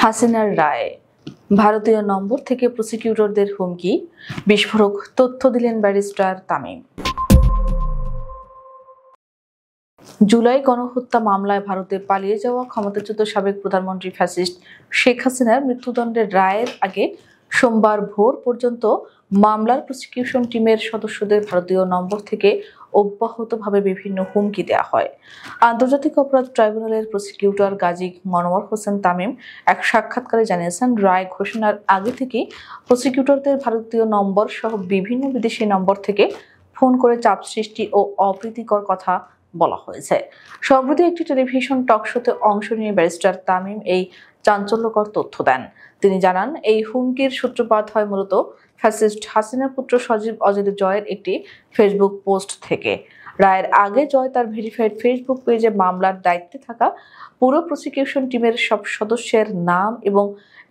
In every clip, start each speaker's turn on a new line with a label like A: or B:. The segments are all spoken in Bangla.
A: হাসিনার রায়, ভারতীয় নম্বর থেকে প্রসিকিউটরদের হুমকি, বিস্ফোরক তথ্য দিলেন ব্যারিস্টার তামিম। জুলাই গণহত্যা মামলায় ভারতে পালিয়ে যাওয়া ক্ষমতাচ্যুত সাবেক প্রধানমন্ত্রী ফ্যাসিস্ট শেখ হাসিনার মৃত্যুদণ্ডের রায়ের আগে সোমবার ভোর পর্যন্ত মামলার প্রসিকিউশন টিমের সদস্যদের ভারতীয় নম্বর থেকে অব্যাহতভাবে বিভিন্ন হুমকি দেওয়া হয়। আন্তর্জাতিক অপরাধ ট্রাইব্যুনালের প্রসিকিউটর গাজী মনোয়ার হোসেন তামিম এক সাক্ষাৎকারে জানিয়েছেন, রায় ঘোষণার আগে থেকেই প্রসিকিউটরদের ভারতীয় নম্বর সহ বিভিন্ন বিদেশি নম্বর থেকে ফোন করে চাপ সৃষ্টি ও অপ্রীতিকর কথা বলা হয়েছে। সম্প্রতি একটি টেলিভিশন টকশোতে অংশ নিয়ে ব্যারিস্টার তামিম এই চাঞ্চল্যকর তথ্য দেন। তিনি জানান, এই হুমকির সূত্রপাত হয় মূলত ফ্যাসিস্ট হাসিনার পুত্র সজীব অজিত জয়ের একটি ফেসবুক পোস্ট থেকে। রায়ের আগে জয় তার ভেরিফাইড ফেসবুক পেজে মামলার দায়িত্বে থাকা পুরো প্রসিকিউশন টিমের সব সদস্যের নাম এবং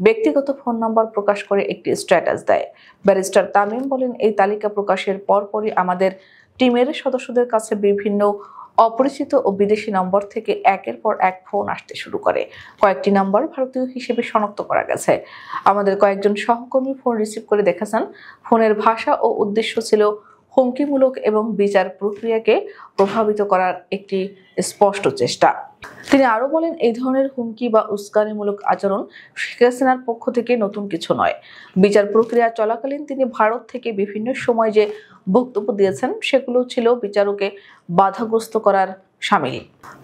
A: ব্যক্তিগত ফোন নম্বর প্রকাশ করে একটি স্ট্যাটাস দেয়। ব্যারিস্টার তামিম বলেন, এই তালিকা প্রকাশের পরপরই আমাদের টিমের সদস্যদের কাছে বিভিন্ন অপরিচিত ও বিদেশি নম্বর থেকে একের পর এক ফোন আসতে শুরু করে। কয়েকটি নম্বর ভারতীয় হিসেবে শনাক্ত করা গেছে। আমাদের কয়েকজন সহকর্মী ফোন রিসিভ করে দেখেছেন, ফোনের ভাষা ও উদ্দেশ্য ছিল হুমকিমূলক এবং বিচার প্রক্রিয়াকে প্রভাবিত করার একটি স্পষ্ট চেষ্টা। তিনি আরো বলেন, এই ধরনের হুমকি বা উস্কানিমূলক আচরণ শেখ হাসিনার পক্ষ থেকে নতুন কিছু নয়। বিচার প্রক্রিয়া চলাকালীন তিনি ভারত থেকে বিভিন্ন সময় যে বক্তব্য দিয়েছেন সেগুলো ছিল বিচারকে বাধাগ্রস্ত করার শামিল।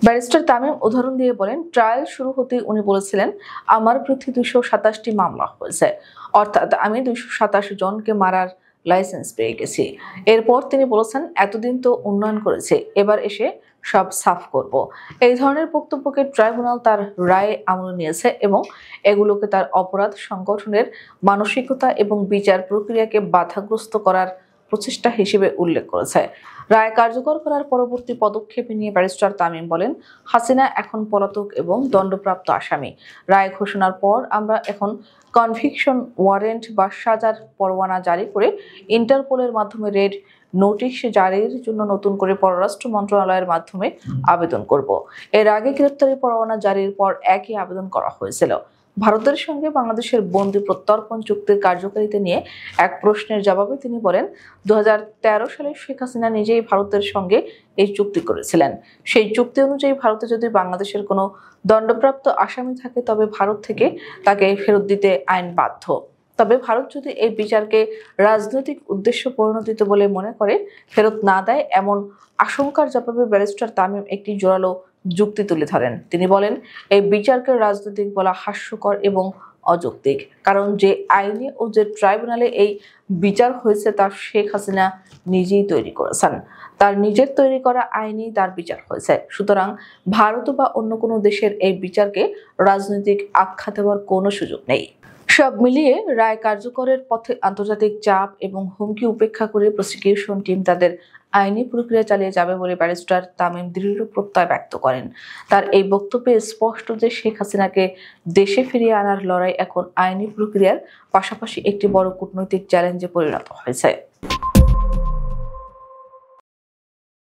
A: ব্যারিস্টার তামিম উদাহরণ দিয়ে বলেন, ট্রায়াল শুরু হতেই উনি বলেছিলেন, আমার বিরুদ্ধে 227টি মামলা হয়েছে, অর্থাৎ আমি 227 জনকে মারার লাইসেন্স পেয়ে গেছি। এরপর তিনি বলেছেন, এতদিন তো উন্নয়ন করেছে, এবার এসে সব সাফ করব। এই ধরনের বক্তব্যকে ট্রাইব্যুনাল তার রায়ে আমলে নিয়েছে এবং এগুলোকে তার অপরাধ সংগঠনের মানসিকতা এবং বিচার প্রক্রিয়াকে বাধাগ্রস্ত করার প্রচেষ্টা হিসেবে উল্লেখ করেছে। রায় কার্যকর করার পরবর্তী পদক্ষেপ নিয়ে ব্যারিস্টার তামিম বলেন, হাসিনা এখন পলাতক এবং দণ্ডপ্রাপ্ত আসামি। রায় ঘোষণার পর আমরা এখন কনভিকশন ওয়ারেন্ট বা সাজার পরোয়ানা জারি করে ইন্টারপোলের মাধ্যমে রেড নোটিশ জারির জন্য নতুন করে পররাষ্ট্র মন্ত্রণালয়ের মাধ্যমে আবেদন করব। এর আগে গ্রেপ্তারি পরোয়ানা জারির পর একই আবেদন করা হয়েছিল। ভারতের সঙ্গে বাংলাদেশের বন্দি প্রত্যর্পণ চুক্তির কার্যকারিতা নিয়ে এক প্রশ্নের জবাবে তিনি বলেন, 2013 সালে শেখ হাসিনা নিজেই ভারতের সঙ্গে এই চুক্তি করেছিলেন। সেই চুক্তি অনুযায়ী ভারতে যদি বাংলাদেশের কোনো দণ্ডপ্রাপ্ত আসামি থাকে তবে ভারত থেকে তাকে ফেরত দিতে আইন বাধ্য। তবে ভারত যদি এই বিচারকে রাজনৈতিক উদ্দেশ্য পরিণত বলে মনে করে ফেরত না দেয়, এমন আশঙ্কার জবাবে ব্যারিস্টার তামিম একটি জোরালো যুক্তি তুলে ধরেন। তিনি বলেন, এই বিচারকে রাজনৈতিক বলা হাস্যকর এবং অযৌক্তিক, কারণ যে আইনে ও যে ট্রাইব্যুনালে এই বিচার হয়েছে তা শেখ হাসিনা নিজেই তৈরি করেছেন। তার নিজের তৈরি করা আইনেই তার বিচার হয়েছে। সুতরাং ভারত বা অন্য কোনো দেশের এই বিচারকে রাজনৈতিক আখ্যা দেওয়ার কোনো সুযোগ নেই। সব মিলিয়ে রায় কার্যকরের পথে আন্তর্জাতিক চাপ এবং হুমকি উপেক্ষা করে প্রসিকিউশন টিম তাদের আইনি প্রক্রিয়া চালিয়ে যাবে বলে ব্যারিস্টার তামিম দৃঢ় প্রত্যয় ব্যক্ত করেন। তার এই বক্তব্যে স্পষ্ট যে শেখ হাসিনাকে দেশে ফিরিয়ে আনার লড়াই এখন আইনি প্রক্রিয়ার পাশাপাশি একটি বড় কূটনৈতিক চ্যালেঞ্জে পরিণত হয়েছে।